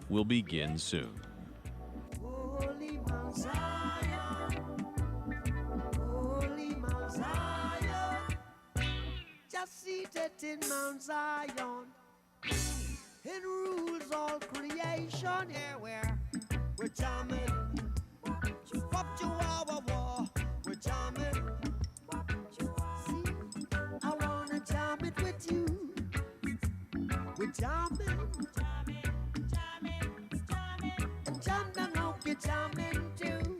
will begin soon. Holy Mount Zion, Holy Mount Zion, just seated in Mount Zion, it rules all creation. Yeah, we're jamming, wop chihuahua war, we're jamming. See, I wanna jam it with you. We're jamming, and jam down, hope you're jamming too.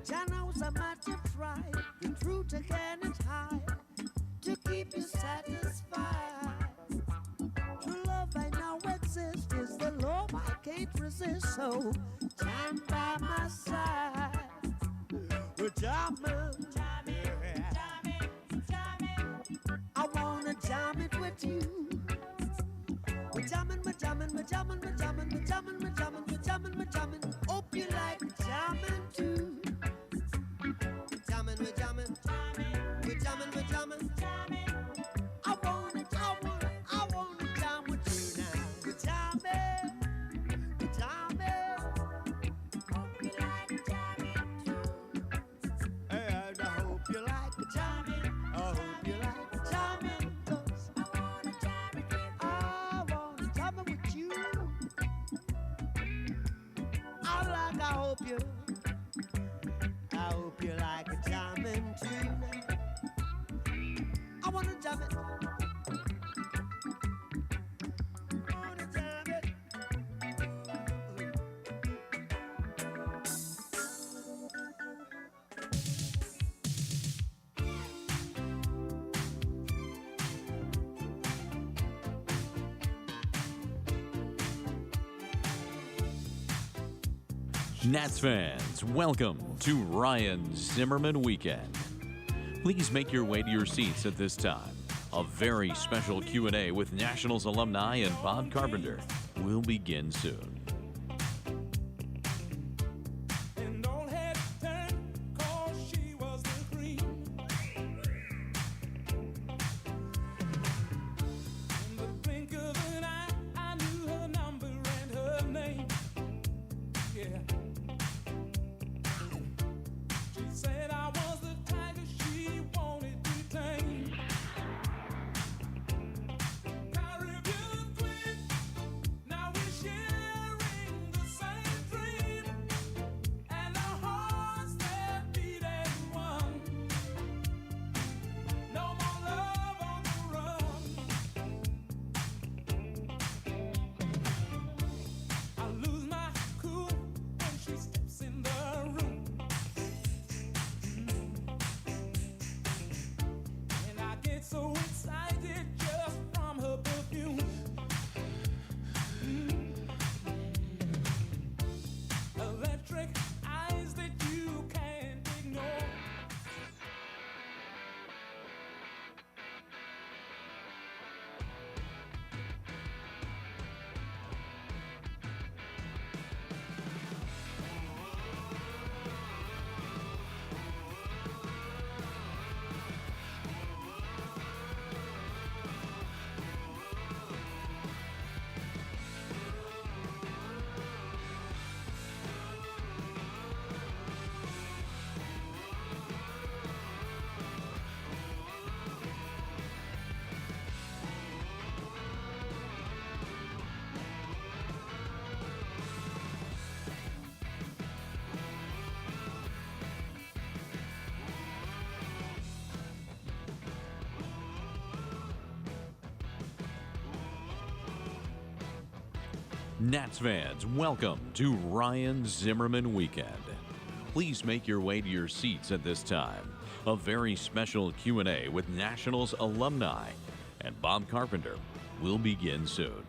Jano's a matter of pride, the truth again is high, to keep you satisfied. True love I now exist is the love I can't resist, so jam by my side. We're jamming, I wanna jam it with you. We're jamming, we're jamming, we're jamming, we're jamming, we're jamming, we're jamming, we're jamming, we're jamming. Hope you like jamming too. We're jamming, we're jamming, we're jamming, we're jamming. I wanna jam with you now. We're jamming, we're jamming. Hope you like jamming too. And I hope you like jamming. I hope you like jamming. 'Cause I wanna jam it with you. I wanna jam it with you. I hope you like jamming too. I wanna jam it. I wanna jam it. Nats fans, welcome to Ryan Zimmerman Weekend. Please make your way to your seats at this time. A very special Q&A with Nationals alumni and Bob Carpenter will begin soon. And all had to turn 'cause she was the queen. In the blink of an eye, I knew her number and her name. Yeah. She said I was the tiger she wanted to tame. Caribbean queen, now we're sharing the same dream. And our hearts that beat as one. No more love on the run. I lose my cool when she steps in the room. And I get so excited just from her perfume. Electric eyes that you can't ignore. Nats fans, welcome to Ryan Zimmerman Weekend. Please make your way to your seats at this time. A very special Q&A with Nationals alumni and Bob Carpenter will begin soon.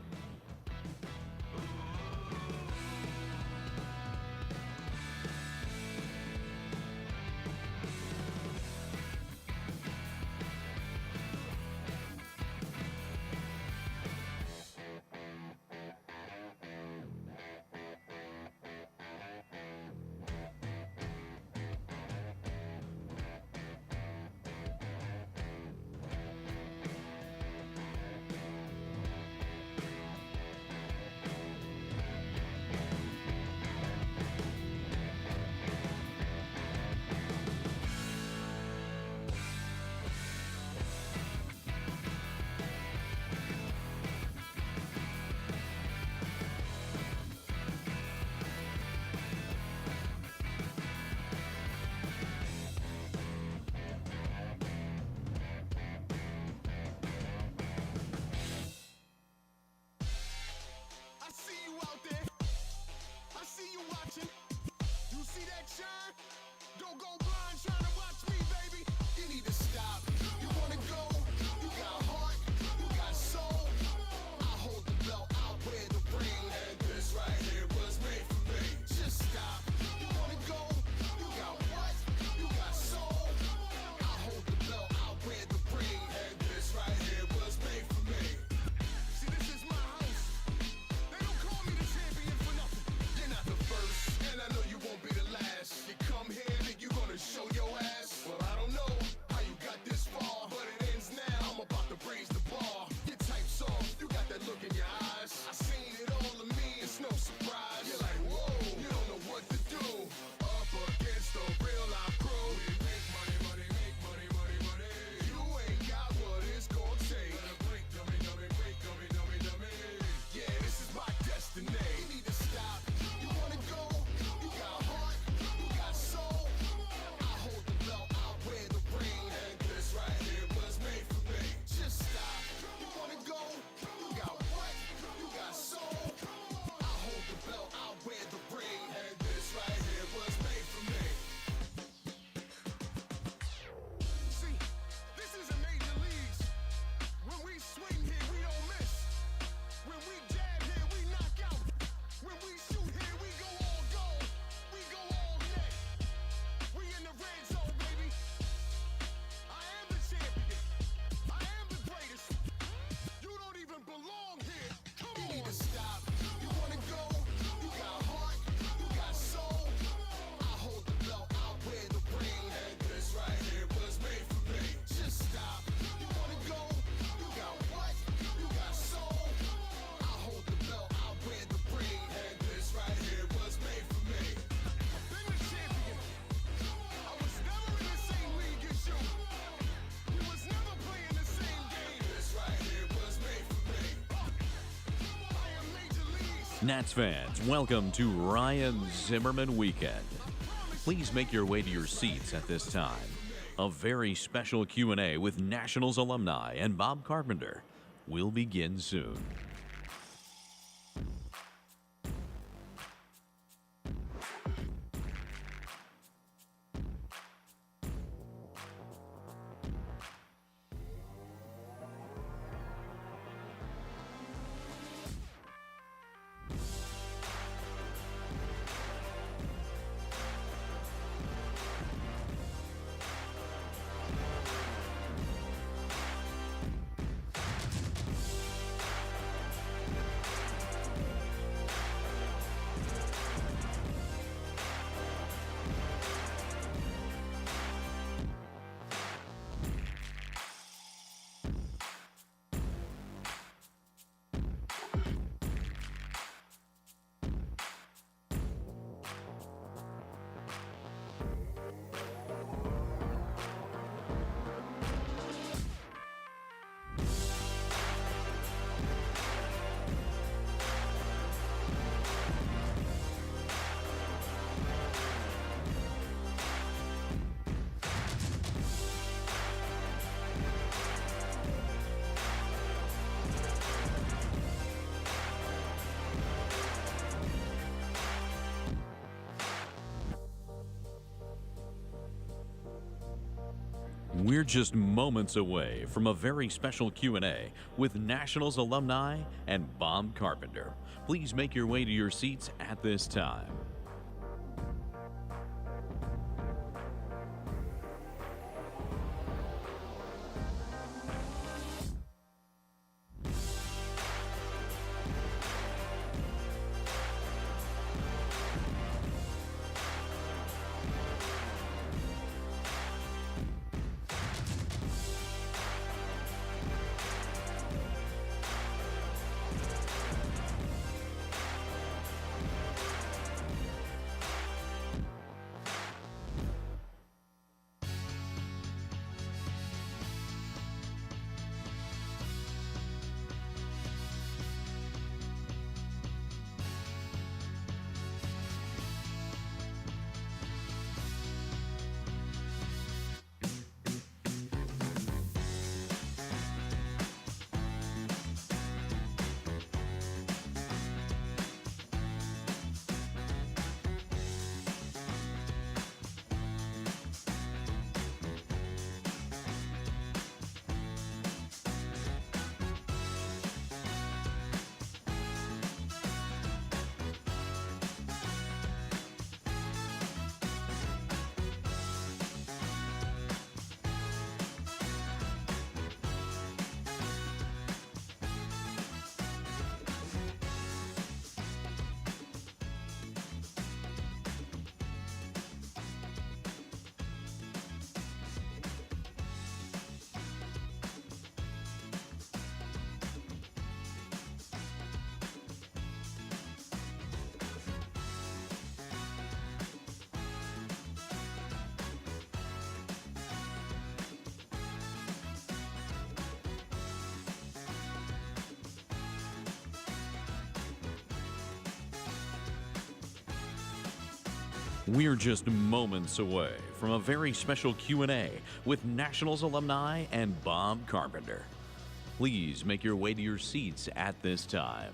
Nats fans, welcome to Ryan Zimmerman Weekend. Please make your way to your seats at this time. A very special Q&A with Nationals alumni and Bob Carpenter will begin soon. We're just moments away from a very special Q&A with Nationals alumni and Bob Carpenter. Please make your way to your seats at this time. We're just moments away from a very special Q&A with Nationals alumni and Bob Carpenter. Please make your way to your seats at this time.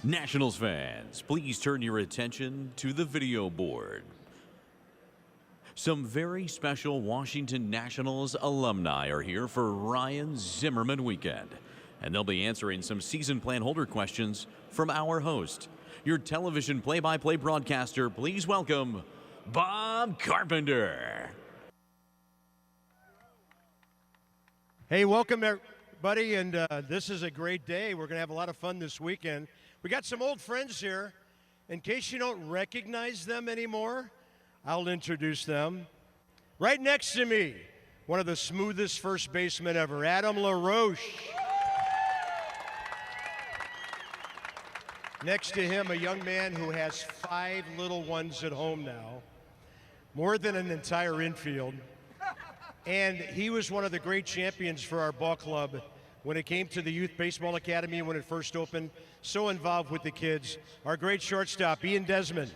Nationals fans, please turn your attention to the video board. Some very special Washington Nationals alumni are here for Ryan Zimmerman weekend, and they'll be answering some season plan holder questions from our host. Your television play-by-play broadcaster, please welcome Bob Carpenter. Hey, welcome everybody, and this is a great day. We're going to have a lot of fun this weekend. We got some old friends here. In case you don't recognize them anymore, I'll introduce them. Right next to me, one of the smoothest first basemen ever, Adam LaRoche. Next to him, a young man who has 5 little ones at home now, more than an entire infield. And he was one of the great champions for our ball club when it came to the Youth Baseball Academy when it first opened. So involved with the kids. Our great shortstop, Ian Desmond.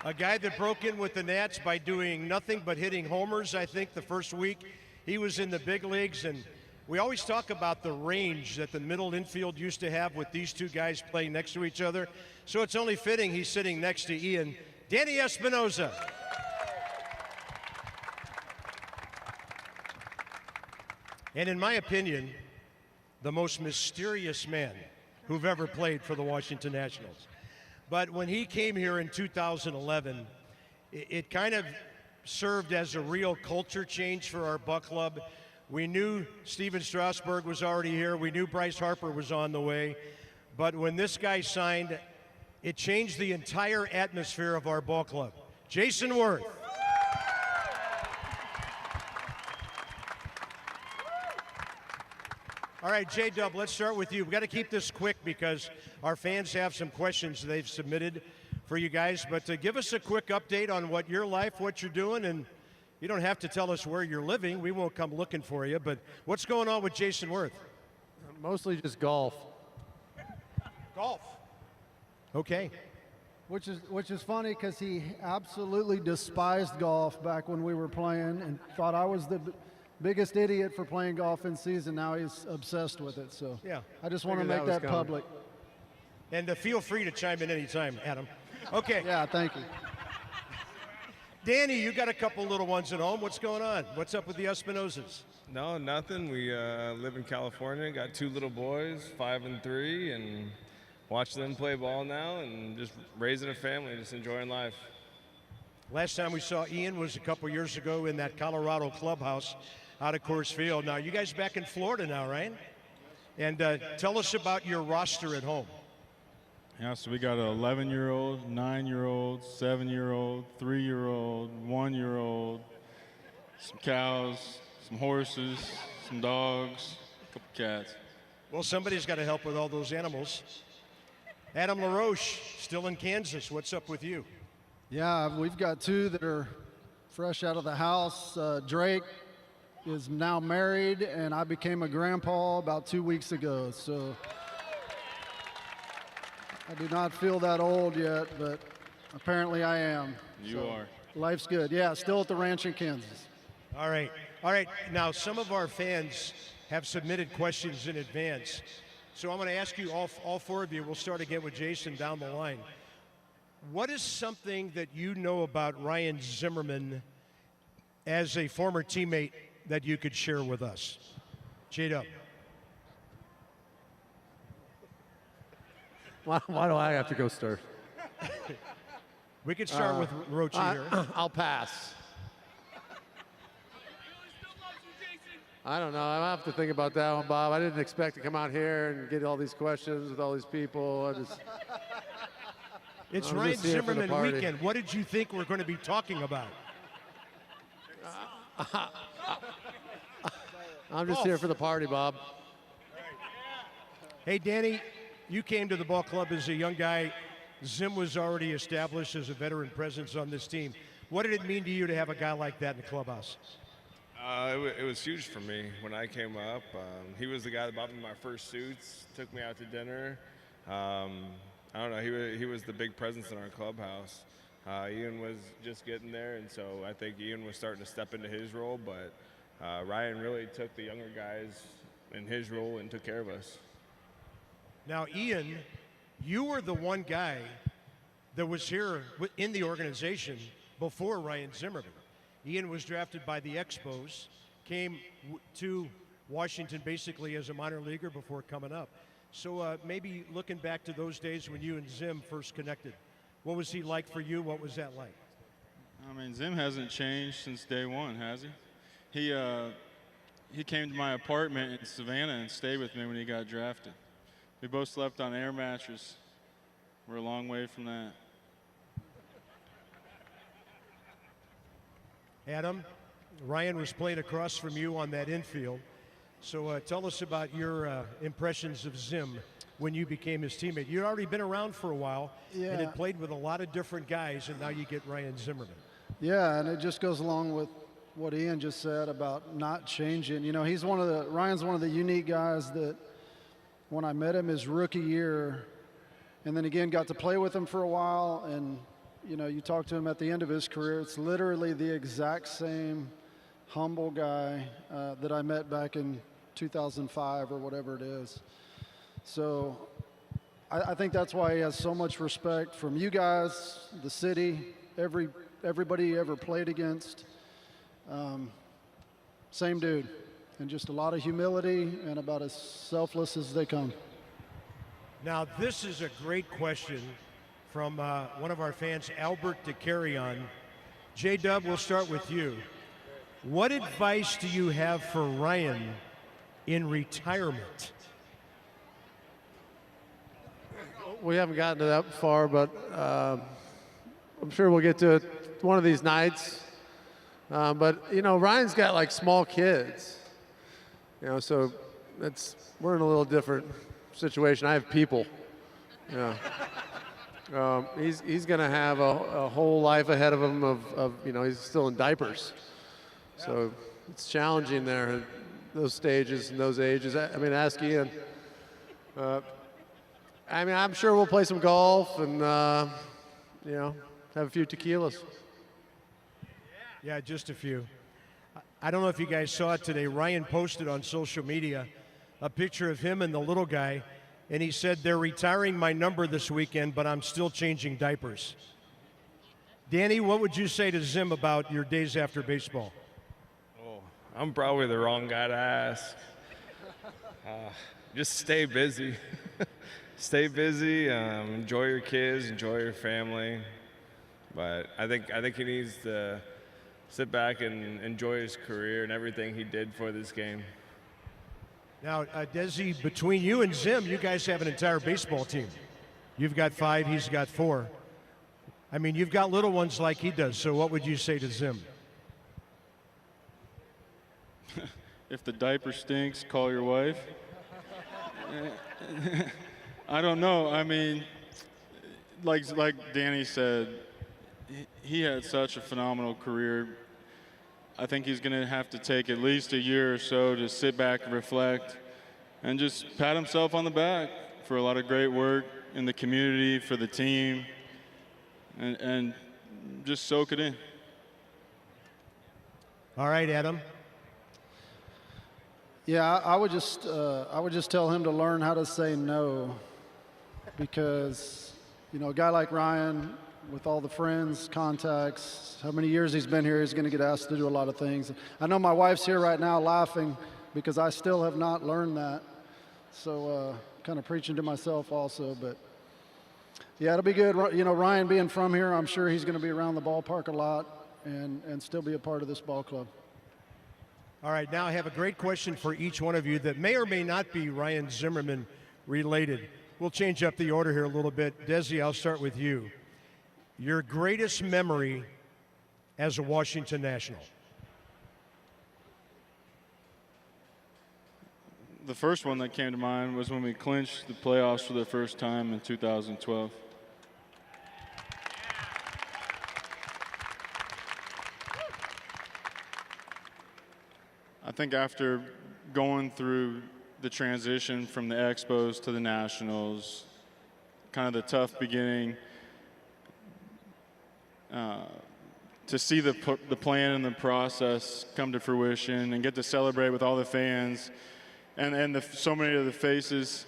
A guy that broke in with the Nats by doing nothing but hitting homers, I think, the first week. He was in the big leagues, and we always talk about the range that the middle infield used to have with these two guys playing next to each other. So it's only fitting he's sitting next to Ian. Danny Espinoza. And in my opinion, the most mysterious man who've ever played for the Washington Nationals. But when he came here in 2011, it kind of served as a real culture change for our Buck Club. We knew Steven Strasburg was already here. We knew Bryce Harper was on the way. But when this guy signed, it changed the entire atmosphere of our ball club. Jason Worth. All right, J-Dub, let's start with you. We've got to keep this quick because our fans have some questions they've submitted for you guys. But give us a quick update on what your life, what you're doing, and you don't have to tell us where you're living. We won't come looking for you. But what's going on with Jason Worth? Mostly just golf. Golf. Okay. Which is funny because he absolutely despised golf back when we were playing and thought I was the biggest idiot for playing golf in season. Now he's obsessed with it. So yeah, I just want to make that public. And feel free to chime in anytime, Adam. Okay. Yeah, thank you. Danny, you got a couple little ones at home. What's going on? What's up with the Espinosas? No, nothing. We live in California. Got 2 little boys, 5 and 3, and watch them play ball now and just raising a family, just enjoying life. Last time we saw Ian was a couple years ago in that Colorado clubhouse out of Coors Field. Now, you guys back in Florida now, right? And tell us about your roster at home. Yeah, so we got an 11-year-old, 9-year-old, 7-year-old, 3-year-old, 1-year-old, some cows, some horses, some dogs, a couple cats. Well, somebody's got to help with all those animals. Adam LaRoche, still in Kansas. What's up with you? Yeah, we've got 2 that are fresh out of the house. Drake is now married, and I became a grandpa about 2 weeks ago. So I do not feel that old yet, but apparently I am. You are. Life's good. Yeah, still at the ranch in Kansas. All right. All right. Now, some of our fans have submitted questions in advance. So I'm going to ask you, all 4 of you, we'll start again with Jason down the line. What is something that you know about Ryan Zimmerman as a former teammate that you could share with us? J-Dub. Why do I have to go start? We could start with Roche here. I'll pass. I don't know. I have to think about that one, Bob. I didn't expect to come out here and get all these questions with all these people. It's Ryan Zimmerman weekend. What did you think we're going to be talking about? I'm just here for the party, Bob. Hey, Danny, you came to the ball club as a young guy. Zim was already established as a veteran presence on this team. What did it mean to you to have a guy like that in the clubhouse? It was huge for me when I came up. He was the guy that bought me my first suits, took me out to dinner. I don't know, he was the big presence in our clubhouse. Ian was just getting there, and so I think Ian was starting to step into his role, but Ryan really took the younger guys in his role and took care of us. Now, Ian, you were the one guy that was here in the organization before Ryan Zimmerman. Ian was drafted by the Expos, came to Washington basically as a minor leaguer before coming up. So maybe looking back to those days when you and Zim first connected, what was he like for you? What was that like? I mean, Zim hasn't changed since day one, has he? He came to my apartment in Savannah and stayed with me when he got drafted. We both slept on air mattress. We're a long way from that. Adam, Ryan was playing across from you on that infield. So tell us about your impressions of Zim when you became his teammate. You'd already been around for a while and had played with a lot of different guys, and now you get Ryan Zimmerman. Yeah, and it just goes along with what Ian just said about not changing. You know, Ryan's one of the unique guys that when I met him his rookie year, and then again got to play with him for a while, and you know, you talk to him at the end of his career, it's literally the exact same humble guy that I met back in 2005 or whatever it is. So I think that's why he has so much respect from you guys, the city, everybody he ever played against. Same dude, and just a lot of humility and about as selfless as they come. Now, this is a great question from one of our fans, Albert DeCarrion. J-Dub, we'll start with you. What advice do you have for Ryan in retirement? We haven't gotten to that far, but I'm sure we'll get to it one of these nights. But, you know, Ryan's got like small kids, you know, so we're in a little different situation. I have people, you know. He's going to have a whole life ahead of him of, you know, he's still in diapers. So it's challenging there at those stages and those ages. I mean, ask Ian. I mean, I'm sure we'll play some golf and, you know, have a few tequilas. Yeah, just a few. I don't know if you guys saw it today. Ryan posted on social media a picture of him and the little guy, and he said, they're retiring my number this weekend, but I'm still changing diapers. Danny, what would you say to Zim about your days after baseball? Oh, I'm probably the wrong guy to ask. Just stay busy. Stay busy, enjoy your kids, enjoy your family. But I think he needs to sit back and enjoy his career and everything he did for this game. Now, Desi, between you and Zim, you guys have an entire baseball team. You've got 5, he's got 4. I mean, you've got little ones like he does, so what would you say to Zim? If the diaper stinks, call your wife. I don't know. I mean, like Danny said, he had such a phenomenal career. I think he's going to have to take at least a year or so to sit back and reflect and just pat himself on the back for a lot of great work in the community, for the team, and just soak it in. All right, Adam. Yeah, I would just tell him to learn how to say no, because, you know, a guy like Ryan, with all the friends, contacts, how many years he's been here, he's going to get asked to do a lot of things. I know my wife's here right now laughing because I still have not learned that. So kind of preaching to myself also. But, yeah, it'll be good. You know, Ryan being from here, I'm sure he's going to be around the ballpark a lot and still be a part of this ball club. All right, now I have a great question for each one of you that may or may not be Ryan Zimmerman related. We'll change up the order here a little bit. Desi, I'll start with you. Your greatest memory as a Washington National? The first one that came to mind was when we clinched the playoffs for the first time in 2012. I think after going through the transition from the Expos to the Nationals, kind of the tough beginning, to see the plan and the process come to fruition and get to celebrate with all the fans and so many of the faces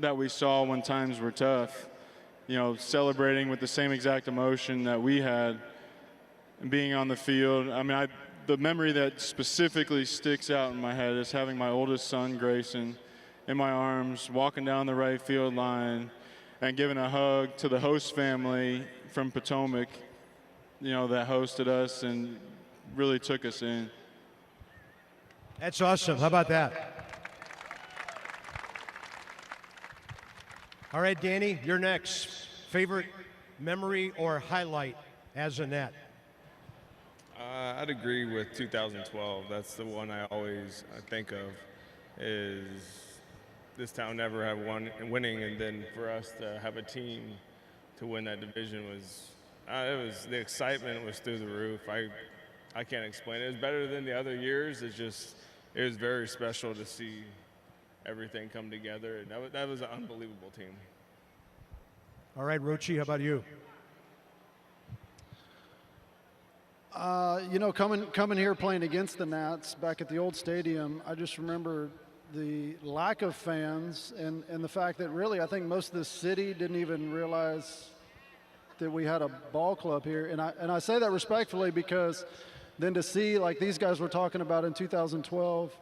that we saw when times were tough, you know, celebrating with the same exact emotion that we had and being on the field. I mean, the memory that specifically sticks out in my head is having my oldest son, Grayson, in my arms, walking down the right field line and giving a hug to the host family from Potomac, you know, that hosted us and really took us in. That's awesome. How about that? All right, Danny, you're next. Favorite memory or highlight as a Net? I'd agree with 2012. That's the one I always think of, is this town never had winning, and then for us to have a team to win that division was the excitement was through the roof. I can't explain it. It was better than the other years. It was very special to see everything come together, and that was an unbelievable team. All right, Rochi, how about you? You know, coming here playing against the Nats back at the old stadium, I just remember the lack of fans and the fact that really I think most of the city didn't even realize that we had a ball club here. And I say that respectfully, because then to see, like these guys were talking about in 2012,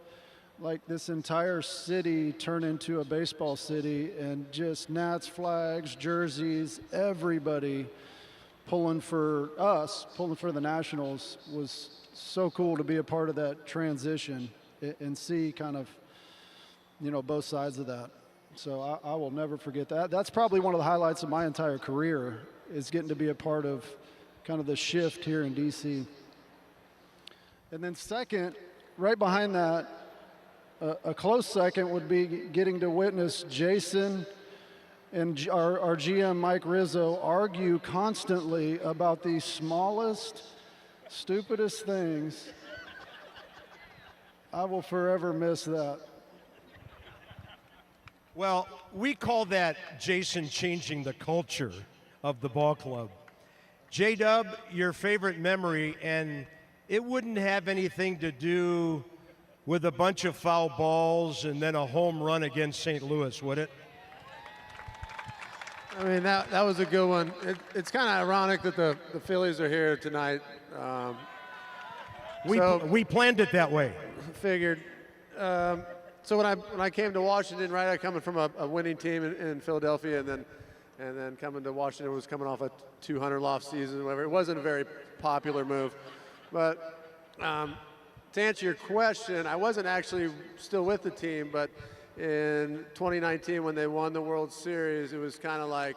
like this entire city turn into a baseball city, and just Nats flags, jerseys, everybody pulling for us, pulling for the Nationals, was so cool to be a part of that transition and see kind of, you know, both sides of that. So I will never forget that. That's probably one of the highlights of my entire career, is getting to be a part of kind of the shift here in DC. And then second, right behind that, a close second would be getting to witness Jason and our GM Mike Rizzo argue constantly about the smallest, stupidest things. I will forever miss that. Well, we call that Jason changing the culture of the ball club. J-Dub, your favorite memory, and it wouldn't have anything to do with a bunch of foul balls and then a home run against St. Louis, would it? I mean, that was a good one. It's kind of ironic that the Phillies are here tonight. We planned it that way. Figured. So when I came to Washington, right, I coming from a winning team in Philadelphia, and then coming to Washington, was coming off a 200 loft season, whatever. It wasn't a very popular move, but to answer your question, I wasn't actually still with the team, but in 2019 when they won the World Series, it was kind of like,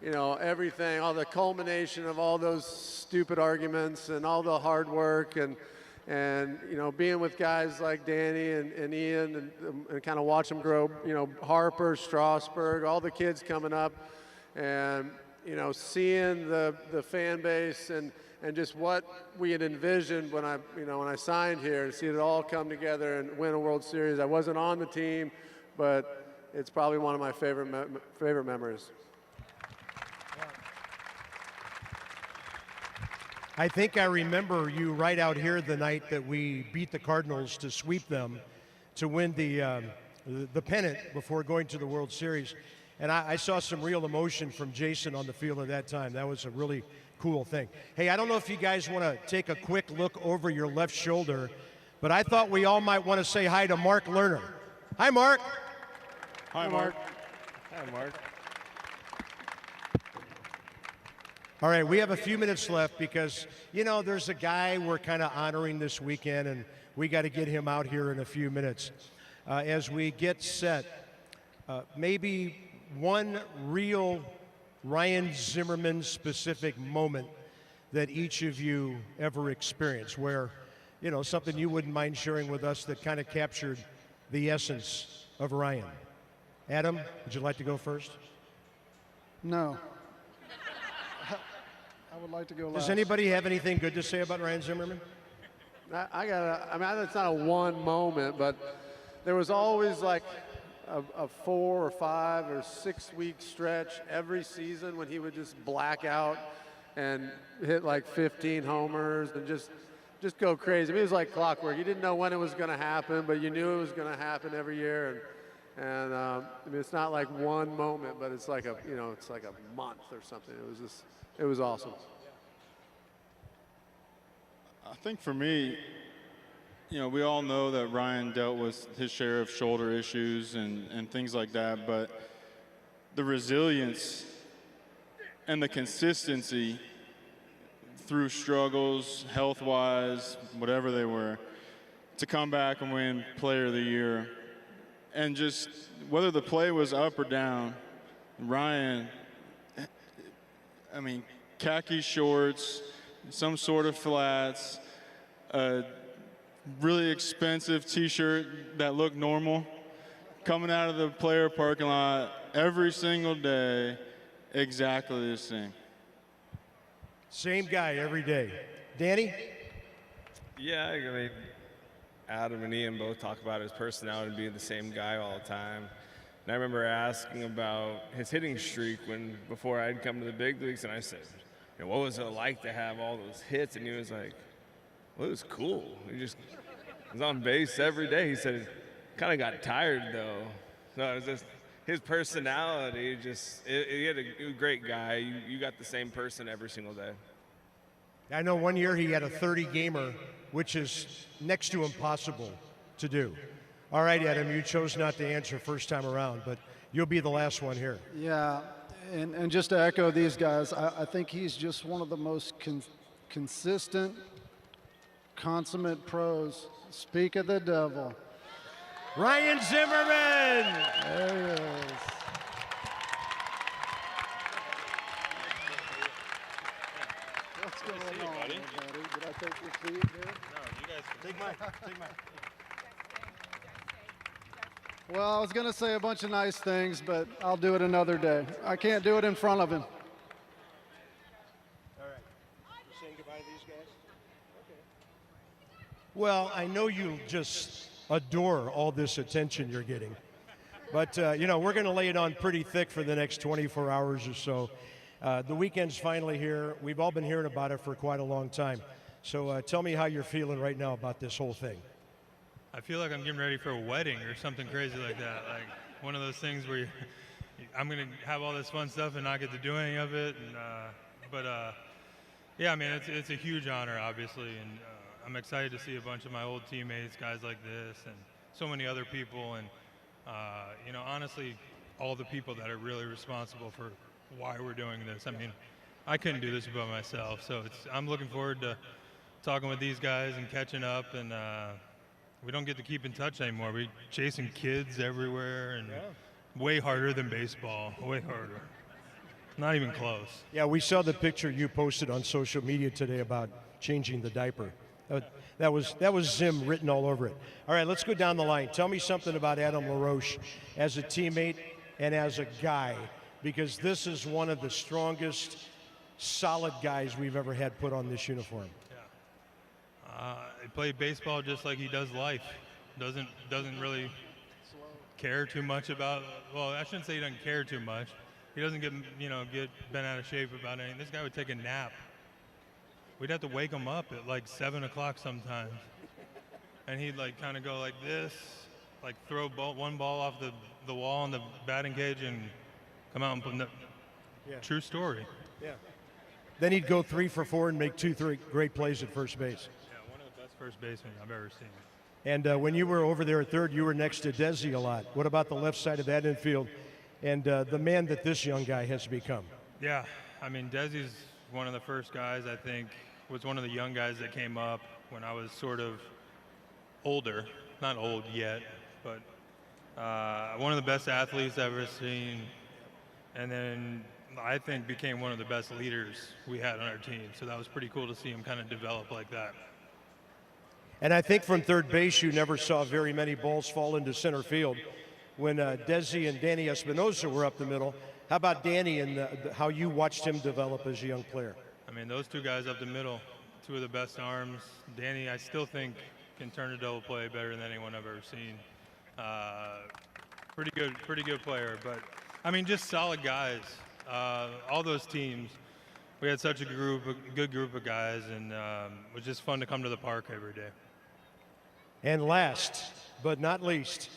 you know, everything, all the culmination of all those stupid arguments and all the hard work and you know, being with guys like Danny and Ian and kind of watch them grow, you know, Harper, Strasburg, all the kids coming up, and, you know, seeing the fan base and just what we had envisioned when I signed here, and see it all come together and win a World Series. I wasn't on the team, but it's probably one of my favorite memories. I think I remember you right out here the night that we beat the Cardinals to sweep them to win the pennant before going to the World Series. And I saw some real emotion from Jason on the field at that time. That was a really cool thing. Hey, I don't know if you guys want to take a quick look over your left shoulder, but I thought we all might want to say hi to Mark Lerner. Hi, Mark. Hi, Mark. Hi, Mark. All right, we have a few minutes left because, you know, there's a guy we're kind of honoring this weekend, and we got to get him out here in a few minutes. As we get set, maybe one real Ryan Zimmerman specific moment that each of you ever experienced, where, you know, something you wouldn't mind sharing with us that kind of captured the essence of Ryan. Adam, would you like to go first? No. I would like to go last. Does anybody have anything good to say about Ryan Zimmerman? I mean, it's not a one moment, but there was always like a 4 or 5 or 6 week stretch every season when he would just black out and hit like 15 homers and just just go crazy. I mean, it was like clockwork. You didn't know when it was going to happen, but you knew it was going to happen every year. And I mean, it's not like one moment, but it's like it's like a month or something. It was awesome. I think for me, we all know that Ryan dealt with his share of shoulder issues and things like that, but the resilience and the consistency through struggles, health-wise, whatever they were, to come back and win Player of the Year. And just whether the play was up or down, Ryan, I mean, khaki shorts, some sort of flats, a really expensive T-shirt that looked normal, coming out of the player parking lot every single day, exactly the same. Same guy every day. Danny? Yeah, I mean, Adam and Ian both talk about his personality and being the same guy all the time. And I remember asking about his hitting streak before I'd come to the big leagues, and I said, what was it like to have all those hits? And he was like, well, it was cool. He just was on base every day. He said, kind of got tired, though. No, it was just his personality. He had a great guy. You got the same person every single day. I know one year he had a 30-gamer, which is next to impossible to do. All right, Adam, you chose not to answer first time around, but you'll be the last one here. Yeah, and just to echo these guys, I think he's just one of the most consistent, consummate pros. Speak of the devil. Ryan Zimmerman! There he is. What's going on, buddy? Did I take your seat here? No, you guys Take mine. Take mine. Well, I was going to say a bunch of nice things, but I'll do it another day. I can't do it in front of him. All right. You saying goodbye to these guys? Okay. Well, I know you just adore all this attention you're getting. But, we're going to lay it on pretty thick for the next 24 hours or so. The weekend's finally here. We've all been hearing about it for quite a long time. So tell me how you're feeling right now about this whole thing. I feel like I'm getting ready for a wedding or something crazy like that. Like one of those things where I'm going to have all this fun stuff and not get to do any of it. Yeah, I mean, it's a huge honor, obviously. And I'm excited to see a bunch of my old teammates, guys like this, and so many other people. And, honestly, all the people that are really responsible for why we're doing this. I mean, I couldn't do this by myself. So I'm looking forward to talking with these guys and catching up. And we don't get to keep in touch anymore. We're chasing kids everywhere and way harder than baseball, way harder. Not even close. Yeah, we saw the picture you posted on social media today about changing the diaper. That was Zim written all over it. All right, let's go down the line. Tell me something about Adam LaRoche as a teammate and as a guy, because this is one of the strongest, solid guys we've ever had put on this uniform. He played baseball just like he does life. Doesn't really care too much about. Well, I shouldn't say he doesn't care too much. He doesn't get bent out of shape about anything. This guy would take a nap. We'd have to wake him up at like 7 o'clock sometimes, and he'd like kind of go like this, like throw one ball off the wall in the batting cage and come out and put. True story. Yeah. Then he'd go 3 for 4 and make 2 great plays at first base. First baseman I've ever seen. And when you were over there at third, you were next to Desi a lot. What about the left side of that infield and the man that this young guy has become? Yeah, I mean, Desi's one of the first guys, I think, was one of the young guys that came up when I was sort of older. Not old yet, but one of the best athletes I've ever seen. And then I think became one of the best leaders we had on our team. So that was pretty cool to see him kind of develop like that. And I think from third base, you never saw very many balls fall into center field when Desi and Danny Espinosa were up the middle. How about Danny and how you watched him develop as a young player? I mean, those two guys up the middle, two of the best arms. Danny, I still think, can turn a double play better than anyone I've ever seen. Pretty good player. But, I mean, just solid guys. All those teams, we had such a good group of guys, and it was just fun to come to the park every day. And last but not least,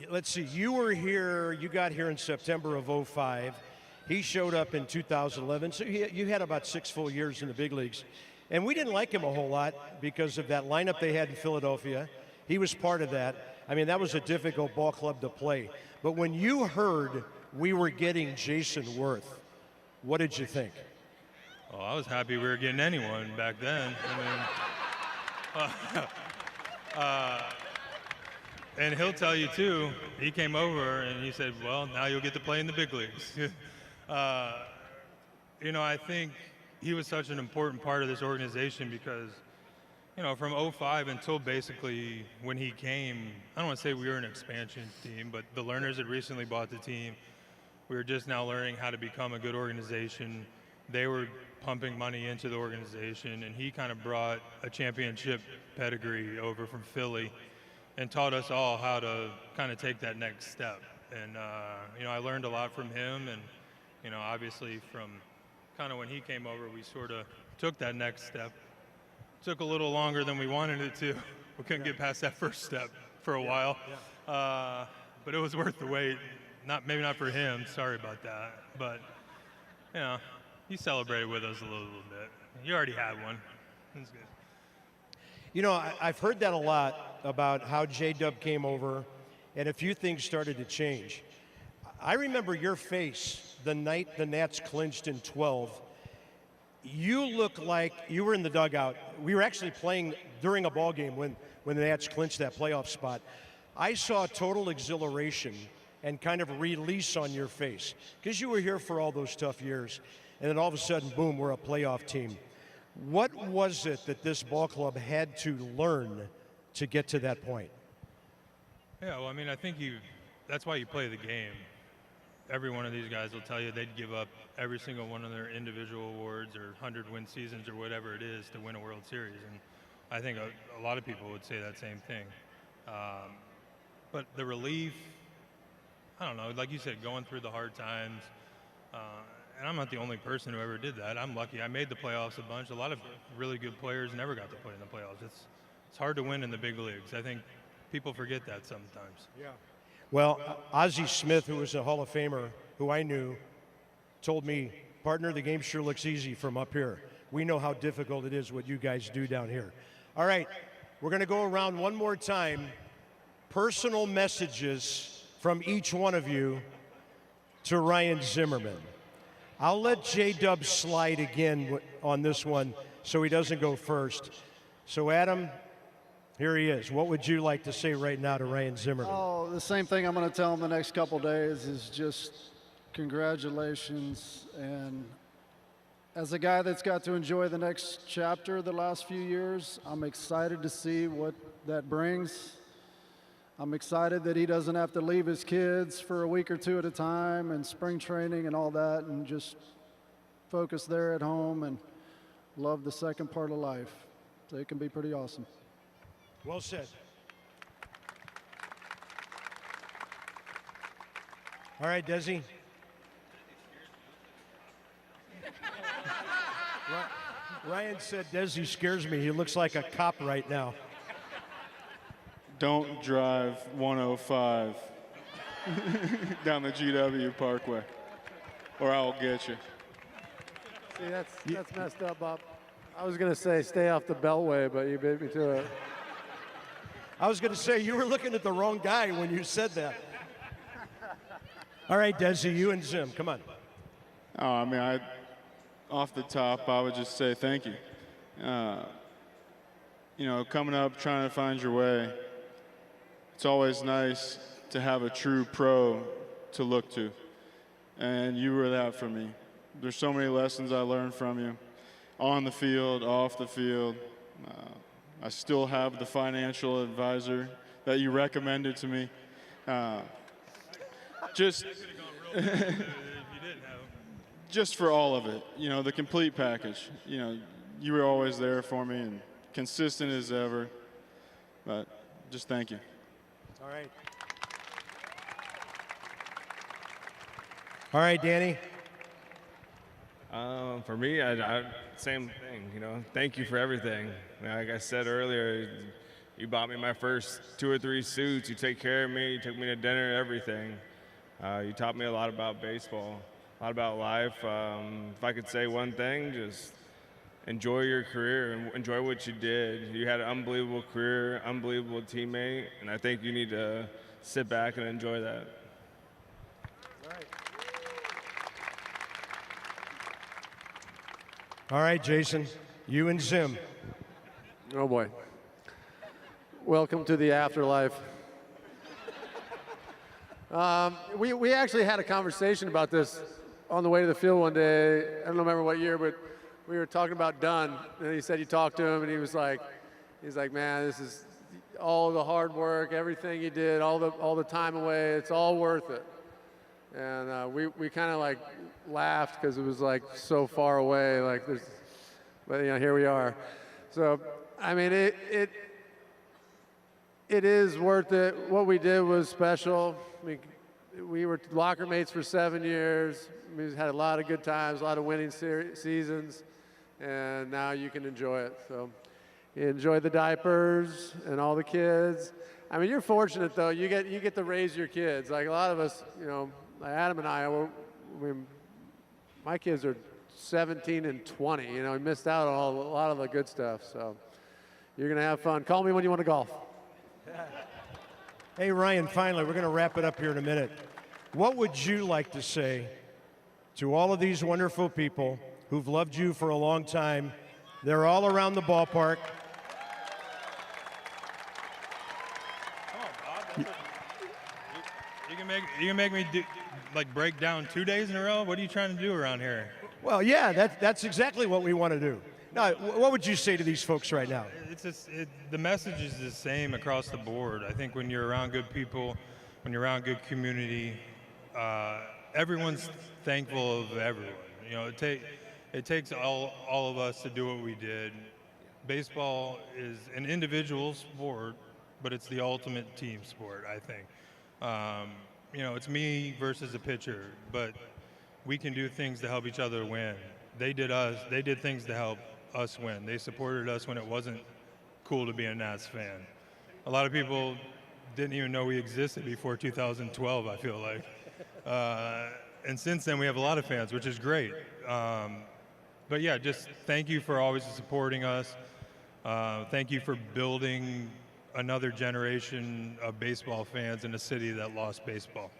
let's see, you got here in September of '05. He showed up in 2011, so you had about 6 full years in the big leagues. And we didn't like him a whole lot because of that lineup they had in Philadelphia. He was part of that. I mean, that was a difficult ball club to play. But when you heard we were getting Jason Worth, what did you think? Well, I was happy we were getting anyone back then. I mean, and he'll tell you too, he came over and he said, well, now you'll get to play in the big leagues. You know, I think he was such an important part of this organization because, you know, from '05 until basically when he came, I don't want to say we were an expansion team, but the Learners had recently bought the team. We were just now learning how to become a good organization. They were pumping money into the organization, and he kind of brought a championship pedigree over from Philly and taught us all how to kind of take that next step. And, you know, I learned a lot from him, and, you know, obviously from kind of when he came over, we sort of took that next step. Took a little longer than we wanted it to. We couldn't get past that first step for a while. But it was worth the wait. Maybe not for him, sorry about that. But, you know, he celebrated with us a little bit. You already had one. That's good. You know, I've heard that a lot about how J-Dub came over, and a few things started to change. I remember your face the night the Nats clinched in 12. You look like you were in the dugout. We were actually playing during a ball game when the Nats clinched that playoff spot. I saw total exhilaration and kind of release on your face because you were here for all those tough years. And then all of a sudden, boom, we're a playoff team. What was it that this ball club had to learn to get to that point? Yeah, well, I mean, I think that's why you play the game. Every one of these guys will tell you they'd give up every single one of their individual awards or 100-win seasons or whatever it is to win a World Series. And I think a lot of people would say that same thing. But the relief, I don't know, like you said, going through the hard times, and I'm not the only person who ever did that. I'm lucky. I made the playoffs a bunch. A lot of really good players never got to play in the playoffs. It's hard to win in the big leagues. I think people forget that sometimes. Yeah. Well, Ozzie Smith, who was a Hall of Famer, who I knew, told me, partner, the game sure looks easy from up here. We know how difficult it is what you guys do down here. All right, we're going to go around one more time. Personal messages from each one of you to Ryan Zimmerman. I'll let J-Dub slide again on this one so he doesn't go first. So, Adam, here he is. What would you like to say right now to Ryan Zimmerman? Oh, the same thing I'm going to tell him the next couple days is just congratulations. And as a guy that's got to enjoy the next chapter the last few years, I'm excited to see what that brings. I'm excited that he doesn't have to leave his kids for a week or two at a time and spring training and all that and just focus there at home and love the second part of life. So it can be pretty awesome. Well said. All right, Desi. Ryan said Desi scares me. He looks like a cop right now. Don't drive 105 down the GW Parkway, or I'll get you. See, that's messed up, Bob. I was going to say stay off the Beltway, but you beat me to it. I was going to say you were looking at the wrong guy when you said that. All right, Desi, you and Zim, come on. Oh, I mean, off the top, I would just say thank you. You know, coming up, trying to find your way, it's always nice to have a true pro to look to. And you were that for me. There's so many lessons I learned from you, on the field, off the field. I still have the financial advisor that you recommended to me. Just for all of it, you know, the complete package. You know, you were always there for me and consistent as ever. But just thank you. All right. All right, Danny. For me, same thing. You know, thank you for everything. Like I said earlier, you bought me my first 2 or 3 suits. You take care of me. You took me to dinner. Everything. You taught me a lot about baseball, a lot about life. If I could say one thing, just enjoy your career and enjoy what you did. You had an unbelievable career, unbelievable teammate, and I think you need to sit back and enjoy that. All right, Jason, you and Zim. Oh boy. Welcome to the afterlife. We actually had a conversation about this on the way to the field one day. I don't remember what year, but we were talking about Dunn, and he said you talked to him, and he's like, man, this is all the hard work, everything you did, all the time away, it's all worth it. And we kind of like laughed because it was like so far away, like there's, but you know, here we are. So I mean, it is worth it. What we did was special. I mean, we were locker mates for 7 years. We had a lot of good times, a lot of winning seasons, and now you can enjoy it. So you enjoy the diapers and all the kids. I mean, you're fortunate though. You get to raise your kids. Like a lot of us, you know, Adam and I, my kids are 17 and 20. You know, we missed out on a lot of the good stuff. So you're gonna have fun. Call me when you want to golf. Hey, Ryan, finally, we're going to wrap it up here in a minute. What would you like to say to all of these wonderful people who've loved you for a long time? They're all around the ballpark. You can make me break down 2 days in a row. What are you trying to do around here? Well, yeah, that's exactly what we want to do. Now, what would you say to these folks right now? The message is the same across the board. I think when you're around good people, when you're around good community, everyone's thankful of everyone. You know, it takes all of us to do what we did. Baseball is an individual sport, but it's the ultimate team sport, I think. You know, it's me versus a pitcher, but we can do things to help each other win. They did things to help us win. They supported us when it wasn't cool to be a Nats fan. A lot of people didn't even know we existed before 2012, I feel like. And since then, we have a lot of fans, which is great. But yeah, just thank you for always supporting us. Thank you for building another generation of baseball fans in a city that lost baseball.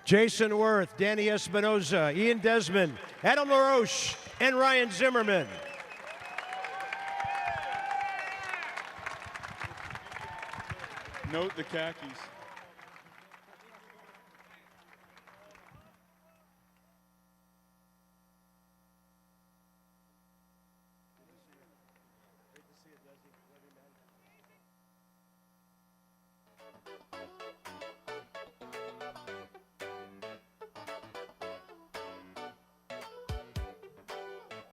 Jason Worth, Danny Espinoza, Ian Desmond, Adam LaRoche, and Ryan Zimmerman. Note the khakis.